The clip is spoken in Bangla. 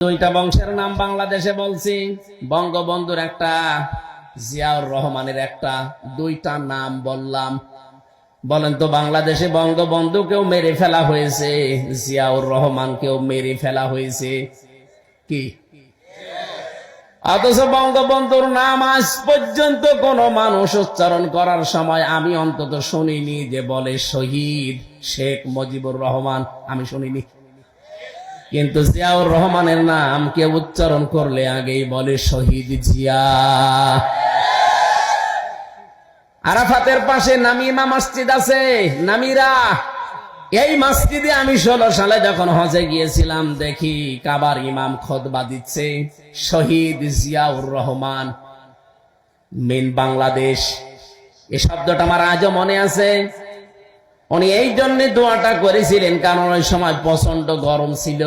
দুইটা বংশের নাম বাংলাদেশে বলছি, বঙ্গবন্ধুর একটা, জিয়াউর রহমানের একটা, দুইটা নাম বললাম। বলেন তো বাংলাদেশে বঙ্গবন্ধুকেও মেরে ফেলা হয়েছে, জিয়াউর রহমানকেও মেরে ফেলা হয়েছে কি? অথচ বঙ্গবন্ধুর নাম আজ পর্যন্ত কোন মানুষ উচ্চারণ করার সময় আমি অন্তত শুনিনি যে বলে শহীদ শেখ মুজিবুর রহমান, আমি শুনিনি। কিন্তু জিয়াউর রহমানের নাম কেউ উচ্চারণ করলে আগেই বলে শহীদ জিয়া। আরাফাতের পাশে নামিমা মসজিদ আছে, নামিরা। এই মসজিদে আমি 16 সালে যখন হজে গিয়েছিলাম, দেখি কাবার ইমাম খুতবা দিচ্ছে, শহীদ জিয়াউর রহমান মিন বাংলাদেশ। এই শব্দটা আমার আজও মনে আছে। উনি এই জন্য দোয়াটা করেছিলেন কারণ ওই সময় প্রচন্ড গরম ছিল।